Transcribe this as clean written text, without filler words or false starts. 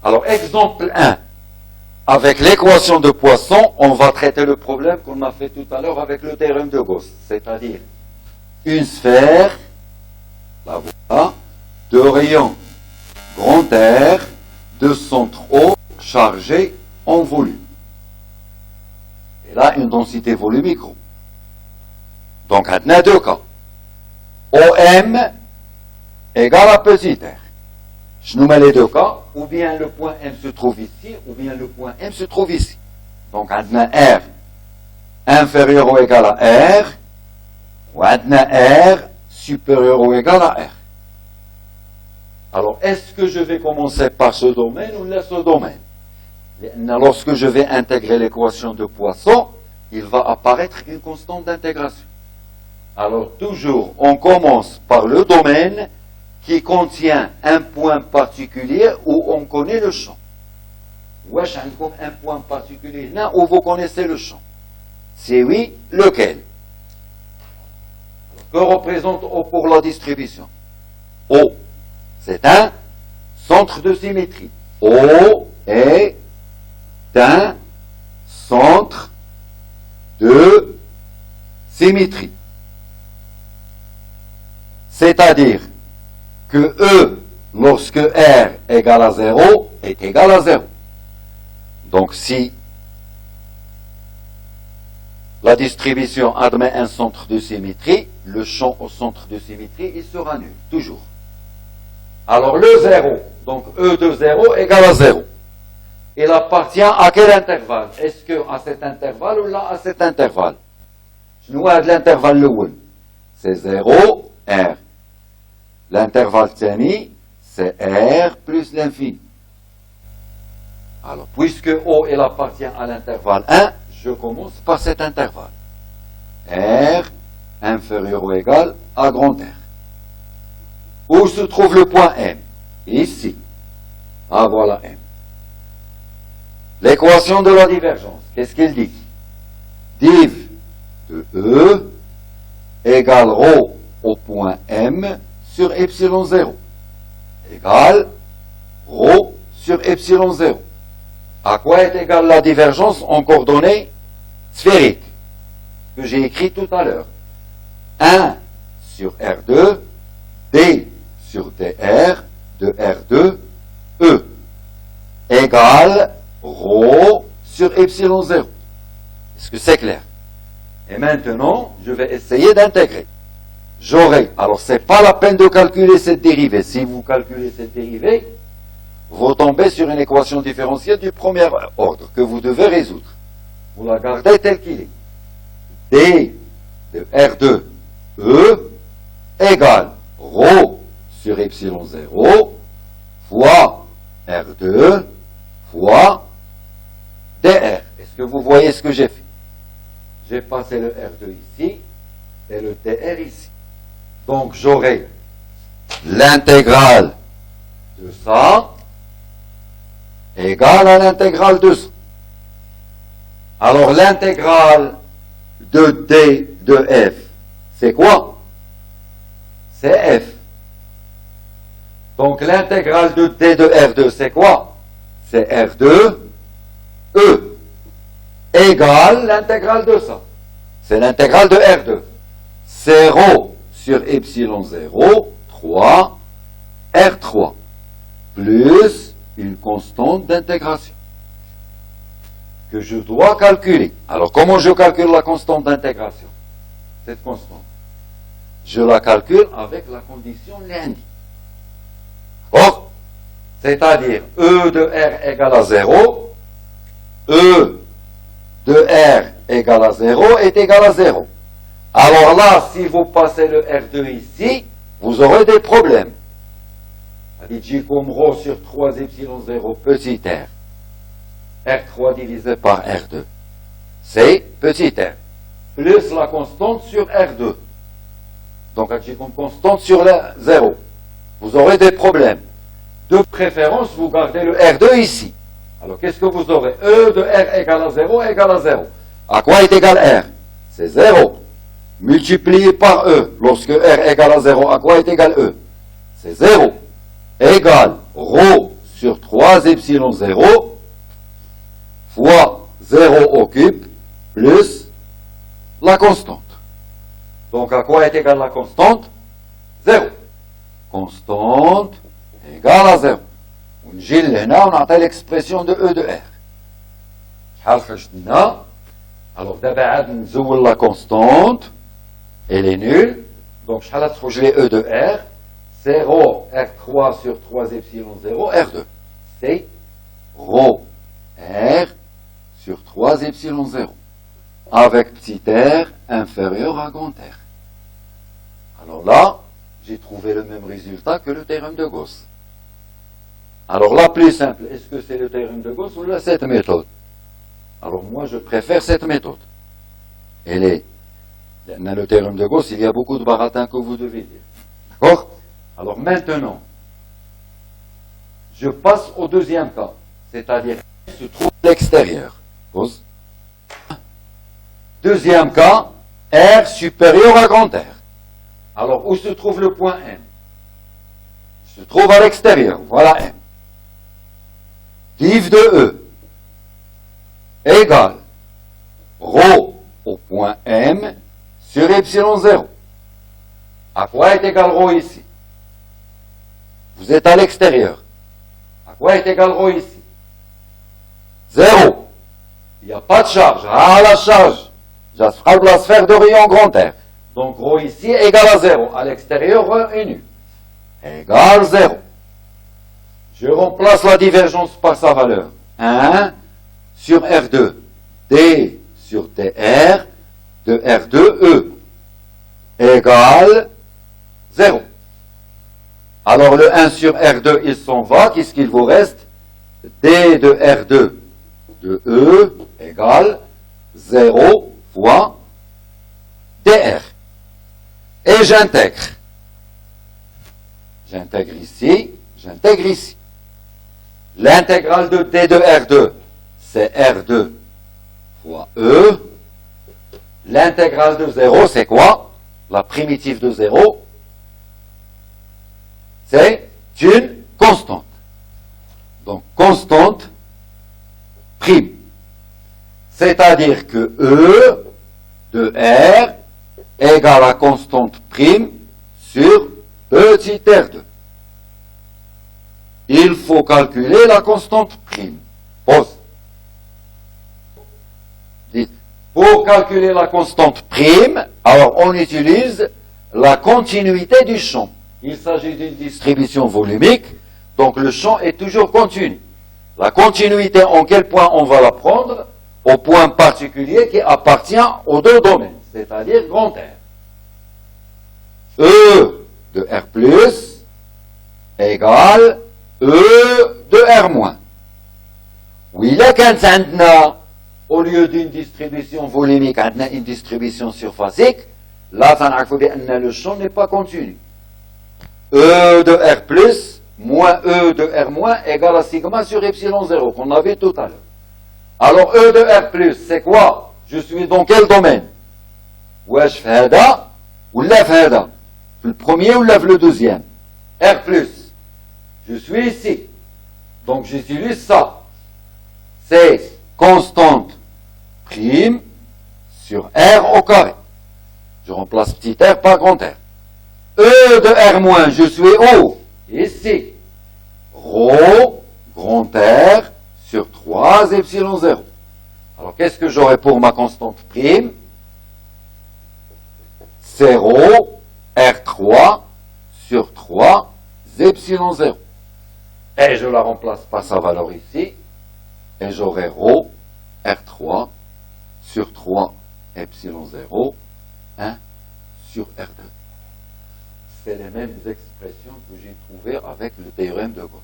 Alors, exemple 1. Avec l'équation de Poisson, on va traiter le problème qu'on a fait tout à l'heure avec le théorème de Gauss. C'est-à-dire, une sphère, la voilà, de rayon grand R, de centre O, chargé en volume. Et là, une densité volumique rho. Donc, on a deux cas. OM égale à petit r. Je nous mets les deux cas, ou bien le point M se trouve ici, ou bien le point M se trouve ici. Donc, on a R inférieur ou égal à R, ou on a R supérieur ou égal à R. Alors, est-ce que je vais commencer par ce domaine ou ce domaine? Lorsque je vais intégrer l'équation de Poisson, il va apparaître une constante d'intégration. Alors, toujours, on commence par le domaine qui contient un point particulier où on connaît le champ. Wesh, un point particulier là où vous connaissez le champ. C'est oui, lequel? Que représente O pour la distribution? O, c'est un centre de symétrie. O est un centre de symétrie. C'est-à-dire que E, lorsque R égale à 0, est égal à 0. Donc si la distribution admet un centre de symétrie, le champ au centre de symétrie, il sera nul, toujours. Alors le 0, donc E de 0 égale à 0. Il appartient à quel intervalle? Est-ce que à cet intervalle ou là à cet intervalle? Je nous vois de l'intervalle le win. C'est 0, R. L'intervalle tani, c'est R plus l'infini. Alors, puisque O, il appartient à l'intervalle 1, je commence par cet intervalle. R inférieur ou égal à grand R. Où se trouve le point M? Ici. Ah, voilà M. L'équation de la divergence, qu'est-ce qu'il dit? Div de E égale ρ au point M sur epsilon 0 égale ρ sur epsilon 0. À quoi est égale la divergence en coordonnées sphériques que j'ai écrit tout à l'heure? 1 sur R2, D sur DR de R2, E égale ρ sur epsilon 0. Est-ce que c'est clair? Et maintenant, je vais essayer d'intégrer. J'aurai, alors c'est pas la peine de calculer cette dérivée. Si vous calculez cette dérivée, vous tombez sur une équation différentielle du premier ordre que vous devez résoudre. Vous la gardez telle qu'il est. D de R2 E égale ρ sur epsilon 0 fois R2 fois DR. Est-ce que vous voyez ce que j'ai fait? J'ai passé le R2 ici et le DR ici. Donc j'aurai l'intégrale de ça égale à l'intégrale de ça. Alors l'intégrale de D de F, c'est quoi? C'est F. Donc l'intégrale de D de R2, c'est quoi? C'est R2 E égale l'intégrale de ça. C'est l'intégrale de R2. C'est ρ sur epsilon 0, 3, R3, plus une constante d'intégration que je dois calculer. Alors, comment je calcule la constante d'intégration? Cette constante, je la calcule avec la condition lundi. D'accord? C'est-à-dire, E de R égale à 0, E de R égale à 0 est égal à 0. Alors là, si vous passez le R2 ici, vous aurez des problèmes. J comme ρ sur 3 epsilon 0 petit r. R3 divisé par R2. C'est petit r. Plus la constante sur R2. Donc J comme constante sur le 0. Vous aurez des problèmes. De préférence, vous gardez le R2 ici. Alors qu'est-ce que vous aurez? E de R égale à 0 égale à 0. À quoi est égal R? C'est 0. Multiplié par E. Lorsque R égale à 0, à quoi est égal E? C'est 0. Égale ρ sur 3 epsilon 0 fois 0 au cube plus la constante. Donc à quoi est égale la constante? 0. Constante égale à 0. ونجي لهنا ونعطي l'expression de E de R. شحال خرجت لنا؟ Alors d'abord عاد نزول la constante, elle est nulle. Donc شحال تخرج لي E de R? 0 R3 sur 3 epsilon 0 R2. C'est rho R sur 3 epsilon 0. Avec petit r inférieur à grand R. Alors là, j'ai trouvé le même résultat que le théorème de Gauss. Alors la plus simple, est-ce que c'est le théorème de Gauss ou cette méthode? Alors moi, je préfère cette méthode. Elle est, dans le théorème de Gauss, il y a beaucoup de baratins que vous devez dire. D'accord? Alors maintenant, je passe au deuxième cas, c'est-à-dire se trouve à l'extérieur. Pause. Deuxième cas, R supérieur à grand R. Alors, où se trouve le point M? Il se trouve à l'extérieur. Voilà M. Div de E égale rho au point M sur epsilon 0. À quoi est égal rho ici? Vous êtes à l'extérieur. À quoi est égal rho ici? 0. Il n'y a pas de charge. Ah, la charge. J'asphale la sphère de rayon grand R. Donc, rho ici égale à 0. À l'extérieur, rho est nul. Égale 0. Je remplace la divergence par sa valeur. 1 sur R2. D sur TR de R2E égale 0. Alors, le 1 sur R2, il s'en va. Qu'est-ce qu'il vous reste? D de R2 de E égale 0 fois DR. Et j'intègre. J'intègre ici, j'intègre ici. L'intégrale de D de R2, c'est R2 fois E. L'intégrale de 0, c'est quoi? La primitive de 0, c'est une constante. Donc, constante prime. C'est-à-dire que E de R égale à constante prime sur petit R2. Il faut calculer la constante prime. Pause. Dites, pour calculer la constante prime, alors on utilise la continuité du champ. Il s'agit d'une distribution volumique, donc le champ est toujours continu. La continuité, en quel point on va la prendre? Au point particulier qui appartient aux deux domaines, c'est-à-dire grand R. E de R plus égale E de R moins. Oui, là, quand on a, au lieu d'une distribution volumique, on a une distribution surfacique, là, le champ n'est pas continu. E de R plus moins E de R moins égale à sigma sur epsilon 0, qu'on avait tout à l'heure. Alors, E de R plus, c'est quoi? Je suis dans quel domaine? Wesh fada ou la fada? Le premier ou le deuxième? R plus. Je suis ici. Donc, j'utilise ça. C'est constante prime sur R au carré. Je remplace petit r par grand R. E de R moins, je suis où? Ici. Rho, grand R, sur 3 epsilon 0. Alors, qu'est-ce que j'aurai pour ma constante prime? C'est rho R3 sur 3 epsilon 0. Et je la remplace par sa valeur ici. Et j'aurai rho R3 sur 3 epsilon 0, 1 sur R2. C'est les mêmes expressions que j'ai trouvées avec le théorème de Gauss.